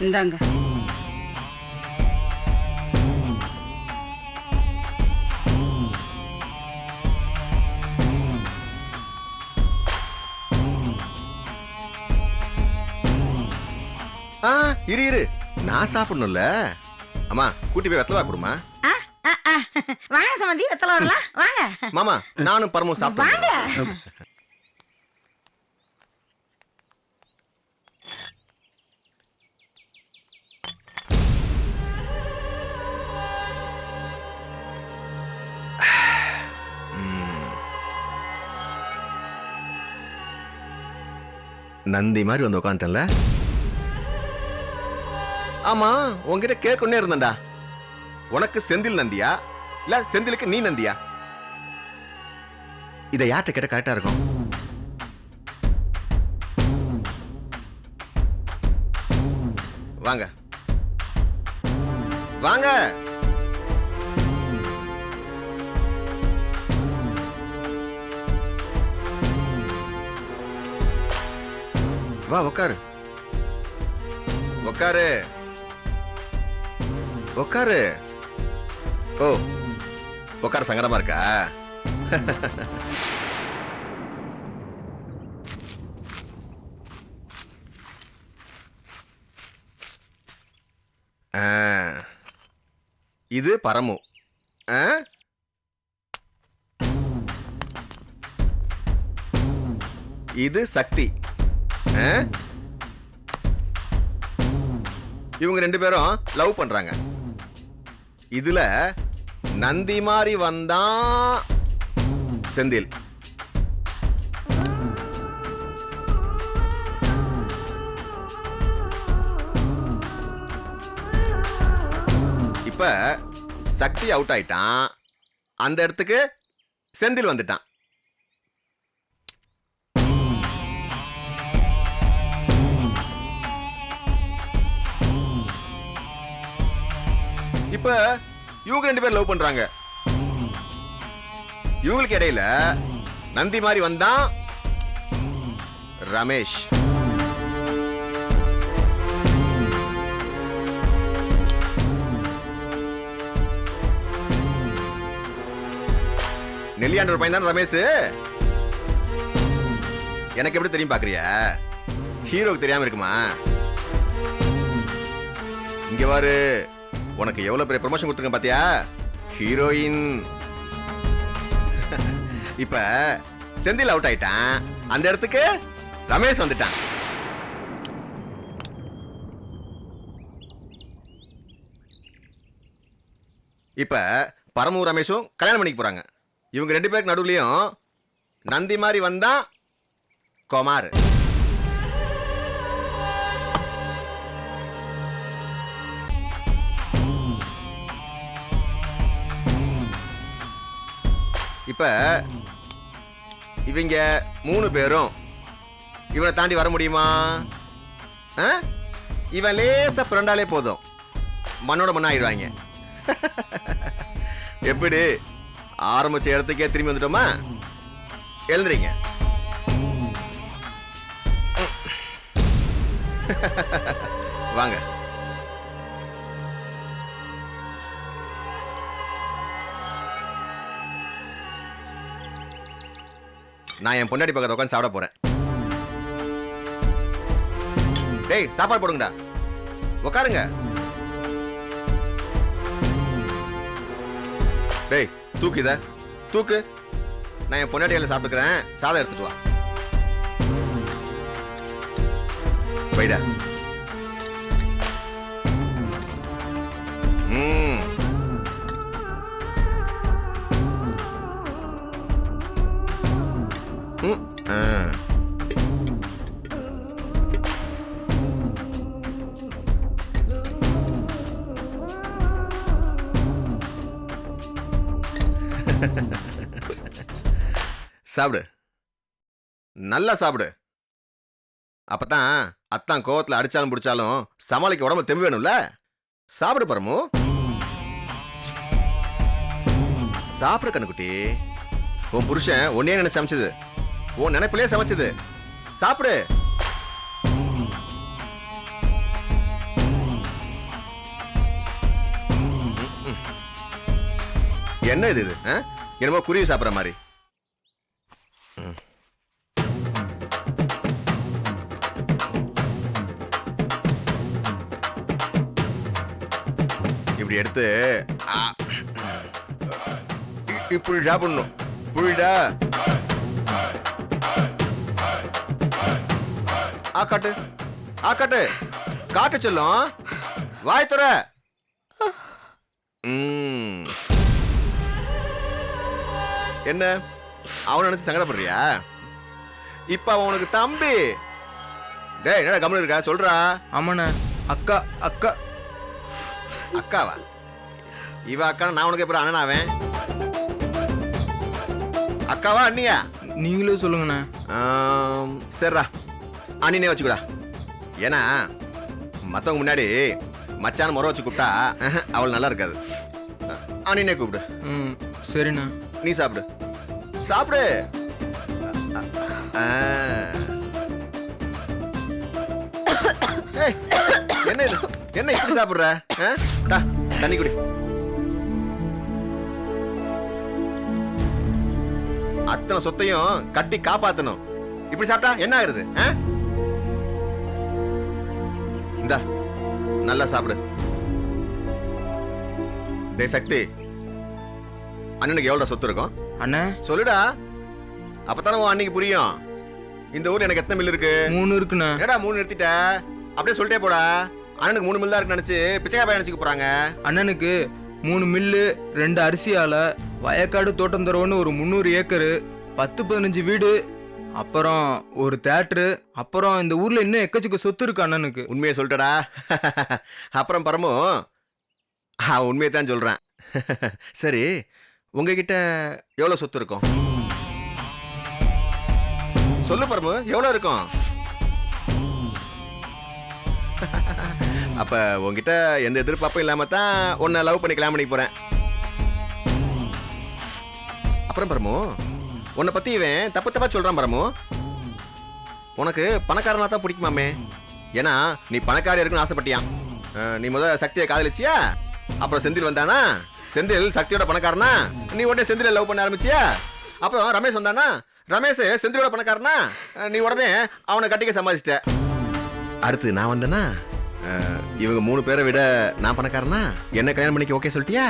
இந்தாங்க. இரு நான் சாப்பிடணும்ல. அம்மா கூட்டி போய் வெத்தலை கொடுமா. வாங்க சம்பந்தி, வெத்தலை வரலாம் வாங்க. மாமா நானும் பரமும் சாப்பிடுவாங்க. நந்தி மாதிரி வந்து உட்காந்துட்டல. ஆமா உன்கிட்ட கேட்கொண்டே இருந்தேன்டா, உனக்கு செந்தில் நந்தியா இல்ல செந்திலுக்கு நீ நந்தியா? இதை யார்கிட்ட கேட்ட கரெக்டா இருக்கும்? வாங்க வாங்க. வா உக்காரு உக்காரு உக்காரு. ஓ உக்கார சங்கடமா இருக்கா? இது பரமு. இது சக்தி. இவங்க ரெண்டு பேரும் லவ் பண்றாங்க. இதுல நந்தி மாதிரி வந்தான் செந்தில். இப்ப சக்தி அவுட் ஆயிட்டான், அந்த இடத்துக்கு செந்தில் வந்துட்டான். இப்ப இவங்க ரெண்டு பேர் லவ் பண்றாங்க. இவங்களுக்கு இடையில நந்தி மாதிரி வந்தான் ரமேஷ். நெல்லியாண்ட பையன் தான் ரமேஷ். எனக்கு எப்படி தெரியும் பாக்குறியா? ஹீரோக்கு தெரியாம இருக்குமா? இங்க வாரு, உனக்கு எவ்வளவு பெரிய ப்ரமோஷன் கொடுத்துருங்க பாத்தியா? ஹீரோயின். இப்ப செந்தில் அவுட் ஆயிட்டான், அந்த இடத்துக்கு ரமேஷ் வந்துட்டான். இப்ப பரமு ரமேஷும் கல்யாணம் பண்ணிக்க போறாங்க. இவங்க ரெண்டு பேருக்கு நடுவுலயும் நந்தி மாதிரி வந்தா குமார். இப்ப இவங்க மூணு பேரும் இவனை தாண்டி வர முடியுமா? இவன் லேசா பிறண்டாலே போதும், மண்ணோட மண்ணா ஆயிடுவாங்க. எப்படி ஆரம்பிச்ச இடத்துக்கே திரும்பி வந்துட்டோமா? எழுந்துறீங்க. வாங்க. நான் என் பொண்டாட்டி பக்கத்துல உட்காந்து சாப்பிட போறேன். டேய் சாப்பாடு போடுங்கடா, உட்காருங்க. டேய் தூக்கு, இத தூக்கு. நான் என் பொண்டாட்டியில சாப்பிட்டுக்கிறேன், சாதம் எடுத்துட்டு வா. வைடா. சாப்பிடு, நல்லா சாப்பிடு. அப்பதான் அத்தான் கோவத்துல அடிச்சாலும் பிடிச்சாலும் சமாளிக்க உடம்பு தெம்பு வேணும்ல. சாப்பிடு பரமு, சாப்பிடு கண்ணுக்குட்டி. உன் புருஷன் உன்னே நினைச்சு சமைச்சது, உன் நினைப்பிலே சமைச்சது. சாப்பிடு. என்ன இது ஆ? என்னமோ குருவி சாப்பிட்ற மாதிரி. இப்படி எடுத்து இப்படி சாப்பிடணும். புரியுதா? காட்டு காட்டு காட்டு சொல்லும். வாய் துற. என்ன அவன் நினைச்சு சங்கடப்படுறியா? இப்ப அவன் உனக்கு தம்பி. டேய் என்னடா கம்முனு இருக்கா? சொல்றா. ஆமாண்ணே. அக்கா அக்கா. அக்காவா? இவ அக்கா? நான் உனக்கு எப்படி அண்ணன் அவன்? அக்காவா அண்ணியா? நீங்களும் சொல்லுங்கண்ணே. சரிடா அண்ணினே வச்சுக்கூடா. ஏன்னா மற்றவங்க முன்னாடி மச்சான முறை வச்சு கூப்பிட்டா அவள் நல்லா இருக்காது. அண்ணினே கூப்பிடு. சரிண்ணா. நீ சாப்பிடு சாப்பிடு. என்ன இது? என்ன இப்படி சாப்பிடுற? தண்ணி குடி. அத்தனை சொத்தையும் கட்டி காப்பாத்தணும். இப்படி சாப்பிட்டா என்ன ஆகுது? இந்தா நல்லா சாப்பிடு. டேய் சக்தி, அண்ணனுக்கு எவ்வளவு சொத்து இருக்கும்? அண்ணா சொல்லுடா, அப்பதானே உன் அன்னைக்கு புரியும். இந்த ஊர்ல எனக்கு எத்தனை மில் இருக்கு? 3 இருக்குண்ணா. ஏடா 3 நிறுத்திட்ட? அப்படியே சொல்லிட்டே போடா. அண்ணனுக்கு 3 மில் தான் இருக்கு நினைச்சு பிச்சைக்காய் பையன் நினைச்சுக்க போறாங்க. அண்ணனுக்கு 3 மில்லு, 2 அரிசி ஆலை, வயக்காடு தோட்டம் தரவுன்னு ஒரு 300 ஏக்கரு, 10-15 வீடு, அப்புறம் ஒரு தியேட்டரு, அப்புறம் இந்த ஊர்ல இன்னும் எக்கச்சக்க சொத்து இருக்கு அண்ணனுக்கு. உண்மையை சொல்லிட்டடா. அப்புறம் பரமு உண்மையை தான் சொல்றேன். சரி, உங்ககிட்ட எவ்வளவு சொத்து இருக்கும்? சொல்லு பரமு, எவ்வளவு இருக்கும்? அப்ப உங்ககிட்ட எந்த எதிர்பார்ப்பும் இல்லாம தான் உன்னை லவ் பண்ணி கல்யாணம் பண்ணிக்க போறேன். அப்புறம் பரமு, உன்னை பத்தி இவன் தப்பு தப்பா சொல்றான் பரமு. உனக்கு பணக்காரனா தான் பிடிக்குமாமே. ஏன்னா நீ பணக்காரி இருக்குன்னு ஆசைப்பட்டியான். நீ சக்தியை காதலிச்சியா? அப்புறம் செந்தில் வந்தானா? செந்தில் சக்தியோட பணக்காரனா? நீ உடனே செந்தில லவ் பண்ண ஆரம்பிச்சியா? அப்புறம் ரமேஷ் வந்தானா? ரமேஷ் செந்திலோட பணக்காரனா? நீ உடனே அவனை கட்டிக்க சம்பாதிச்சிட்ட. அடுத்து நான் வந்தேனா? இவங்க 3 பேரை விட நான் பணக்காரனா? என்ன கல்யாணம் பண்ணிக்க ஓகே சொல்லிட்டியா?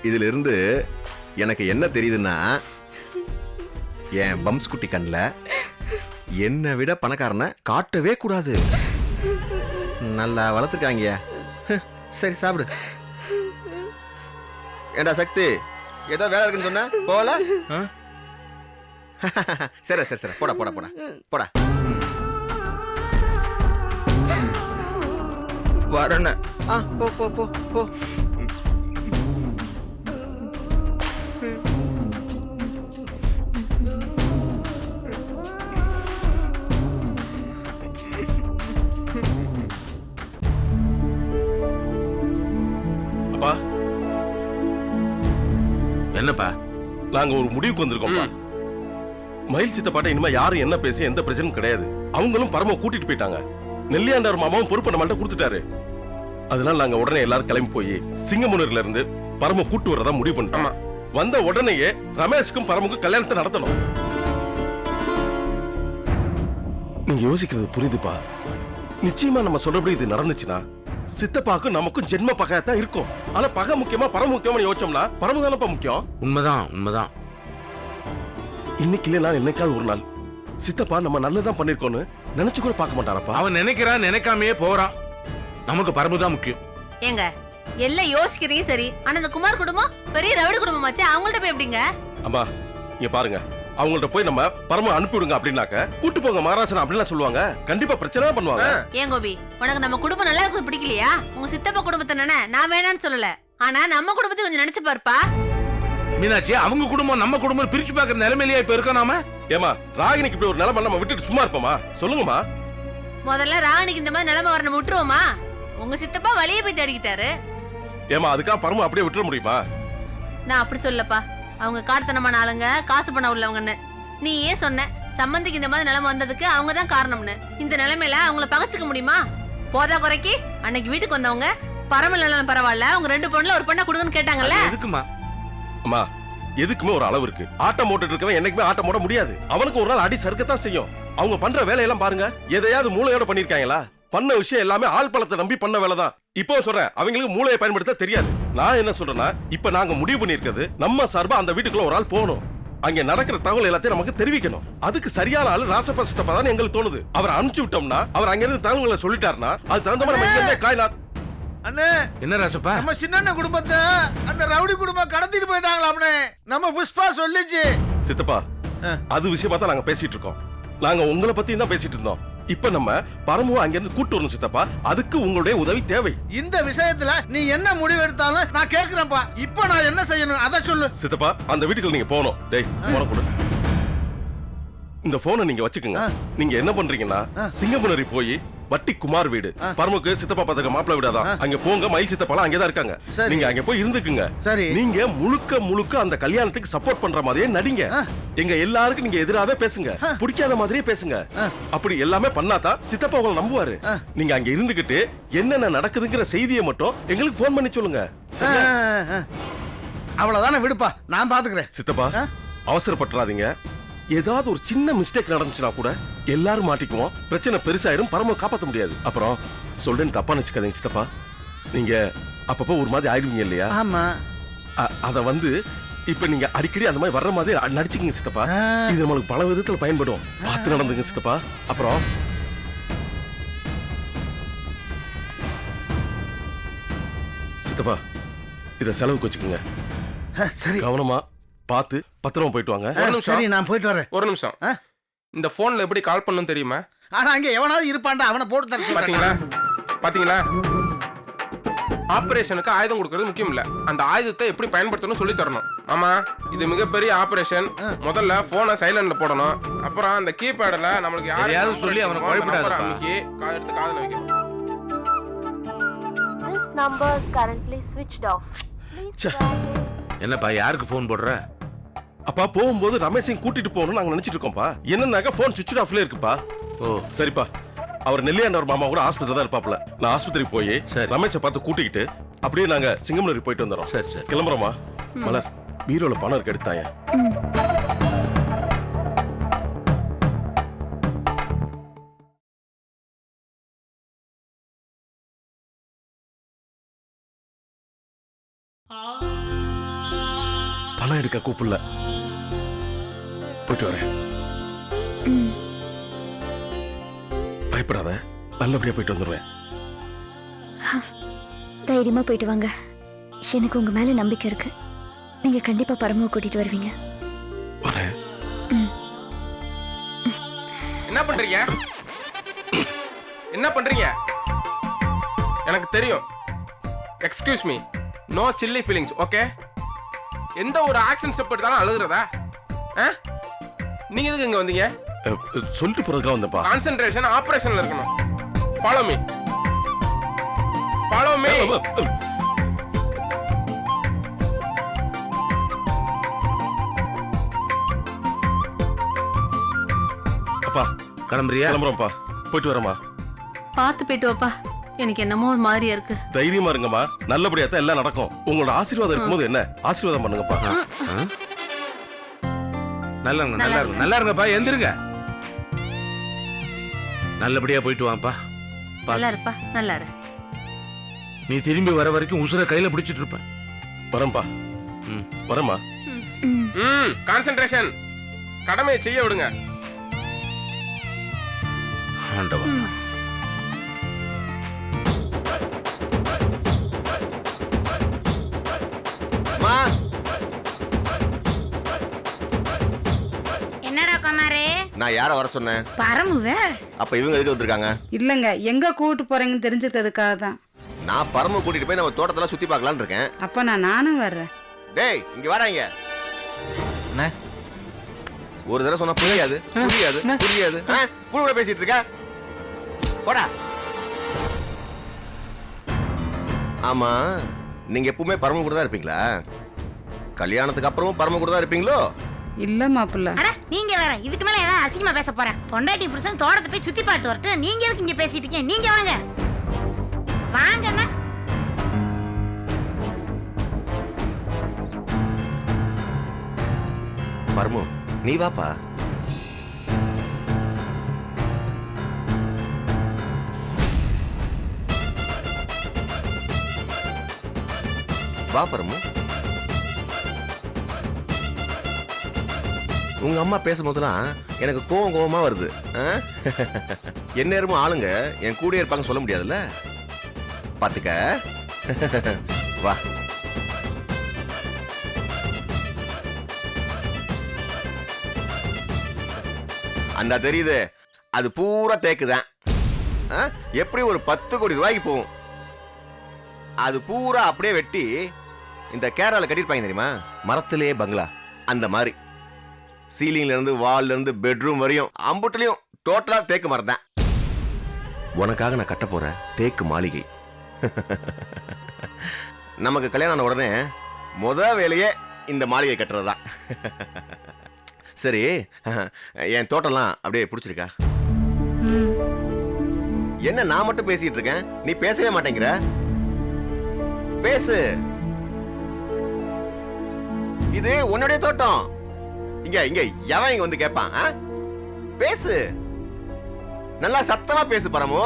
இதுல இருந்து எனக்கு என்ன தெரியுதுன்னா, என் பம்ஸ் குட்டி கண்ணில் என்னை விட பணக்காரனை காட்டவே கூடாது. நல்லா வளர்த்துருக்காங்க. சரி சாப்பிடு. ஏண்டா சக்தி, ஏதோ வேலை இருக்குன்னு சொன்ன போல? சரி சரி சரி, போடா போடா போடா போடா. வரண்ண. போ போ போ போ. அப்பா, என்னப்பா? நாங்க ஒரு முடிவுக்கு வந்திருக்கோம்ப்பா. மயில் சித்தப்பாட்ட இனிமே யாரும் என்ன பேசி எந்த பிரச்சனையும் கிடையாது. அவங்களும் பரம கூட்டிட்டு போயிட்டாங்க. நெல்லியாண்டார் மாமாவும் பொறுப்பை நம்மள்ட்ட கொடுத்துட்டாரு. அதனால நாங்க உடனே எல்லாரும் கிளம்பி போய் சிங்கமுனூர்ல இருந்து பரம கூட்டு வரதா முடிவு பண்ணிட்டோம். வந்த உடனேயே ரமேஷுக்கும் பரமுக்கும் கல்யாணத்தை நடத்தணும். நீங்க யோசிக்கிறது புரியுதுப்பா. நிச்சயமா நம்ம சொல்றபடி இது நடந்துச்சுன்னா சித்தப்பாக்கும் நமக்கும் ஜென்ம பகையத்தான் இருக்கும். ஆனா பகை முக்கியமா பரம முக்கியமா யோசிச்சோம்னா பரம தானப்பா முக்கியம். உண்மைதான் உண்மைதான். இன்னைக்கு இல்லைன்னா என்னைக்காவது ஒரு நாள் சித்தப்பா நம்ம நல்லதான் பண்ணிருக்கோன்னு நினைச்சு கூட பார்க்க மாட்டாரப்பா. அவன் நினைக்கிறான், நினைக்காமையே போறான். நமக்கு பரமுதான் முக்கியம். ஏங்க எல்லாம் யோசிக்கிறீங்க சரி, ஆனா இந்த குமார் குடும்பம் பெரிய ரவுடி குடும்பமாச்சு, அவங்கள்ட்ட போய் எப்படிங்க? அம்மா இங்க பாருங்க, அவங்கள்ட்ட போய் நம்ம பரம அனுப்பிவிடுங்க அப்படின்னாக்க கூட்டு போங்க மகாராசன் அப்படின்லாம் சொல்லுவாங்க. கண்டிப்பா பிரச்சனை தான் பண்ணுவாங்க. ஏன் கோபி, உனக்கு நம்ம குடும்பம் நல்லா இருக்குது பிடிக்கலையா? உங்க சித்தப்பா குடும்பத்தை நினை, நான் வேணான்னு சொல்லல, ஆனா நம்ம குடும்பத்தை கொஞ்சம் நினைச்சு பாருப்பா. மீனாட்சி, அவங்க குடும்பம் நம்ம குடும்பம் பிரிச்சு பாக்குற நிலைமையிலேயே இப்ப இருக்கோம் நாம. ஏமா ராகினிக்கு இப்படி ஒரு நிலைமை நம்ம விட்டுட்டு சும்மா இருப்போமா? சொல்லுங்கம்மா. முதல்ல ராணிக்கு இந்த மாதிரி நிலைமை வரணும் விட்டுருவோமா? உங்க சித்தப்பா வழியே போய் தேடிக்கிட்டாரு. ஏமா அதுக்காக பரம அப்படியே விட்டுற முடியுமா? நான் அப்படி சொல்லப்பா, அவங்க காட்டுத்தனமான ஆளுங்க, காசு பணம் உள்ளவங்கன்னு. நீ ஏன் சொன்ன சம்பந்திக்கு இந்த மாதிரி நிலைமை வந்ததுக்கு அவங்க தான் காரணம்னு? இந்த நிலைமையில அவங்கள பகச்சுக்க முடியுமா? போதா குறைக்கு அன்னைக்கு வீட்டுக்கு வந்தவங்க பரம இல்லைனாலும் பரவாயில்ல, உங்க 2 பொண்ணுல ஒரு பொண்ணை கொடுங்கன்னு கேட்டாங்கல்ல. எதுக்குமா? அம்மா எதுக்குமே ஒரு அளவு இருக்கு. ஆட்டம் போட்டுட்டு இருக்கவன் என்னைக்குமே ஆட்டம் போட முடியாது. அவனுக்கு ஒரு நாள் அடி சறுக்கத்தான் செய்யும். அவங்க பண்ற வேலையெல்லாம் பாருங்க, எதையாவது மூளையோட பண்ணிருக்காங்களா? பண்ண விஷயம் எல்லாமே ஆள் பழத்தை நம்பி பண்ண வேலைதான். இப்போ சொல்றேன், அவங்களுக்கு மூளையை பயன்படுத்த தெரியாது. நான் என்ன சொல்றேன்னா, இப்ப நாங்க முடிவு பண்ணிருக்கிறது, நம்ம சார்பா அந்த வீட்டுக்குள்ள ஒரு ஆள் போகணும். அங்க நடக்கிற தகவல் எல்லாத்தையும் நமக்கு தெரிவிக்கணும். அதுக்கு சரியான ஆளு ராசப்பா சித்தப்பா தான் எங்களுக்கு தோணுது. அவர் அனுப்பிச்சு விட்டோம்னா, அவர் அங்க இருந்து தகவல்களை சொல்லிட்டாருன்னா, அது தகுந்த மாதிரி நம்ம இங்க இருந்தே காய்நாத். அண்ணே, என்ன ராசப்பா? நம்ம சின்ன குடும்பத்தை அந்த ரவுடி குடும்பம் கடத்திட்டு போயிட்டாங்களாம்னே. நம்ம புஷ்பா சொல்லிச்சு. சித்தப்பா, அது விஷயமா தான் நாங்க பேசிட்டு இருக்கோம். நாங்க உங்களை பத்தி தான் பேசிட்டு இருந்தோம். இப்ப நம்ம பரமுவை அங்க இருந்து கூட்டு வரணும் சித்தப்பா. அதுக்கு உங்களுடைய உதவி தேவை. இந்த விஷயத்துல நீ என்ன முடிவு எடுத்தாலும் நான் கேக்குறேன்ப்பா. இப்போ நான் என்ன செய்யணும் அத சொல்லு. சித்தப்பா, அந்த வீட்டுக்கு நீங்க போகணும். டேய், போன கொடு. இந்த போனை நீங்க வச்சுக்கோங்க. நீங்க என்ன பண்றீங்கன்னா, சிங்கமுனரி போய் வட்டி குமார் வீடு, பரமுக்கு சித்தப்பா பாத்துக்க மாப்பிள வீடாதான், அங்க போங்க. மயில் சித்தப்பாலாம் அங்கதான் இருக்காங்க. நீங்க அங்க போய் இருந்துக்குங்க. சரி. நீங்க முழுக்க அந்த கல்யாணத்துக்கு சப்போர்ட் பண்ற மாதிரியே நடிங்க. எங்க எல்லாருக்கும் நீங்க எதிராவே பேசுங்க, பிடிக்காத மாதிரியே பேசுங்க. அப்படி எல்லாமே பண்ணாதான் சித்தப்பா உங்களை நம்புவாரு. நீங்க அங்க இருந்துகிட்டு என்னென்ன நடக்குதுங்கிற செய்தியை மட்டும் எங்களுக்கு போன் பண்ணி சொல்லுங்க. அவ்வளவுதானே, விடுப்பா, நான் பாத்துக்கிறேன். சித்தப்பா, அவசரப்பட்டுறாதீங்க. ஏதாவது ஒரு சின்ன மிஸ்டேக் நடந்துச்சுன்னா கூட எல்லாரும் மாட்டிக்குவோம். பிரச்சனை பெருசாயிரும், பரம காப்பாற்ற முடியாது. அப்புறம் சொல்றேன்னு தப்பா நினைச்சுக்காதீங்க சித்தப்பா. நீங்க அப்பப்போ ஒரு மாதிரி ஆயிடுவீங்க இல்லையா? ஆமா. அத இப்ப நீங்க அடிக்கடி அந்த மாதிரி வர்ற மாதிரி நடிச்சுக்கீங்க சித்தப்பா. இது நம்மளுக்கு பல விதத்துல பயன்படும். பார்த்து நடந்துங்க சித்தப்பா. அப்புறம் சித்தப்பா, இத செலவுக்கு வச்சுக்கோங்க. சரி, கவனமா பார்த்து பத்திரமா போயிட்டு வாங்க. சரி, நான் போயிட்டு வரேன். ஒரு நிமிஷம். இந்த போன்ல எப்படி கால் பண்ணணும் தெரியுமா? ஆனா அங்க எவனாவது இருப்பான்டா, அவனை போட்டு தரேன். பாத்தீங்களா? ஆபரேஷனுக்கு ஆயுதம் கொடுக்கறது முக்கியம் இல்ல, அந்த ஆயுதத்தை எப்படி பயன்படுத்தணும் சொல்லி தரணும். ஆமா, இது மிகப்பெரிய ஆபரேஷன். முதல்ல போனை சைலண்ட்ல போடணும். அப்புறம் அந்த கீபேட்ல நம்மளுக்கு யாரையாவது சொல்லி அவனை குழப்பிடாதப்பா. எடுத்து காதுல வைக்கணும். This number is currently switched off. Please ச்சே. try again. என்னப்பா யாருக்கு போன் போடுற? அப்பா, போகும்போது ரமேஷையும் கூட்டிட்டு போகணும்னு நாங்க நினைச்சிட்டு இருக்கோம்ப்பா. என்னன்னாக்க போன் சுவிட்ச் ஆஃப்ல இருக்குப்பா. ஓ சரிப்பா. அவர் நெல்லியாண்டவர் மாமா கூட ஆஸ்பத்திரி தான் இருப்பாப்ல. நான் ஆஸ்பத்திரி போய் சரி. ரமேஷை பார்த்து கூட்டிக்கிட்டு அப்படியே நாங்க சிங்கமுனரி போயிட்டு வந்துடுறோம். சரி சரி. கிளம்புறோமா? மலர், பீரோல பணம் இருக்கு, எடுத்தாங்க. பணம் எடுக்க கூப்பிடல, போயிட்டு வரேன். பயப்படாத, நல்லபடியா போயிட்டு வந்துடுவேன். தைரியமா போயிட்டு வாங்க. எனக்கு உங்க மேல நம்பிக்கை இருக்கு. நீங்க கண்டிப்பா பரமவை கூட்டிட்டு வருவீங்க. வரேன். என்ன பண்றீங்க? என்ன பண்றீங்க? எனக்கு தெரியும். Excuse me, no silly feelings, okay? எந்த ஒரு ஆக்ஷன் ஸ்டெப் எடுத்தாலும் அழுகுறதா? நீங்க எதுக்கு இங்க வந்தீங்க? சொல்லிட்டு போறதுக்காக வந்தப்பா. கான்சென்ட்ரேஷன் ஆபரேஷன்ல இருக்கணும். Follow me, follow me. அப்பா, கிளம்புறியா? கிளம்புறோம்ப்பா, போயிட்டு வரேம்மா. பார்த்து போயிட்டு வாப்பா. எனக்கு என்னமோ ஒரு மாதிரியா இருக்கு. தைரியமா இருங்கம்மா, நல்லபடியா தான் எல்லாம் நடக்கும். உங்களோட ஆசீர்வாதம் இருக்கும்போது என்ன ஆசீர்வாதம் பண்ணுங்கப்பா. நல்லா இருங்க, நல்லா இருங்க, நல்லா இருங்கப்பா. எந்திருங்க. நல்லபடியா போயிட்டு வாப்பா. நல்லா இருப்பா, நல்லா இரு. நீ திரும்பி வர வரைக்கும் உசுரை கையில பிடிச்சிட்டு இருப்ப. வரேன்பா. வரேம்மா. கான்சென்ட்ரேஷன், கடமையை செய்ய விடுங்க. ஆண்டவா. என்னடா குமாரே? நான் யார வர சொன்னேன்? பரமுவே. அப்ப இவங்க எதுக்கு வந்திருக்காங்க? இல்லங்க, எங்க கூட்டு போறீங்கன்னு தெரிஞ்சுக்கிறதுக்காக தான். நான் பரம கூட்டிட்டு போய் நம்ம தோட்டத்துல சுத்தி பார்க்கலாம்னு இருக்கேன். அப்ப நானும் வர்றேன். டேய், இங்க வாடாங்க. ஒரு தடவை சொன்னா புரியாது, புரியாது, புரியாது. கூட பேசிட்டு இருக்க, போடா. ஆமா, நீங்க எப்பவுமே பரம கூட தான் இருப்பீங்களா? கல்யாணத்துக்கு அப்புறமும் பரம கூட தான் இருப்பீங்களோ? இல்ல மாப்பிள்ள. அட நீங்க வேற, இதுக்கு மேல ஏதாவது அசிங்கமா பேச போறேன். பொண்டாட்டி புருஷன் தோட்டத்தை போய் சுத்தி பாட்டு வரட்டு, நீங்க எதுக்கு இங்க பேசிட்டு இருக்கீங்க? நீங்க வாங்க வாங்கண்ணா. பரமு நீ வாப்பா. வா பரமு. உங்க அம்மா பேசும்போதெல்லாம் எனக்கு கோவமா வருது. என்ன நேரமும் ஆளுங்க என் கூட இருப்பாங்க சொல்ல முடியாதுல்ல. பாத்துக்க. வா. அந்த தெரியுது, அது பூரா தேக்குதான். எப்படி ஒரு 10 கோடி ரூபாய்க்கு போகும். அது பூரா அப்படியே வெட்டி இந்த கேரளால கட்டிருப்பாங்க தெரியுமா, மரத்திலேயே பங்களா அந்த மாதிரி. சீலிங்ல இருந்து வால்ல இருந்து பெட்ரூம் வரையும் அம்புட்டுலயும் டோட்டலா தேக்கு மரம் தான். உனக்காக நான் கட்ட போற தேக்கு மாளிகை. நமக்கு கல்யாணம் ஆன உடனே முத வேலையே இந்த மாளிகை கட்டுறதுதான். சரி, என் தோட்டம்லாம் அப்படியே பிடிச்சிருக்கா? என்ன நான் மட்டும் பேசிட்டு இருக்கேன், நீ பேசவே மாட்டேங்கிற? பேசு. இது உன்னுடைய தோட்டம். இங்க இங்க எவன் இங்க வந்து கேட்பான்? பேசு, நல்லா சத்தமா பேசு பரமு.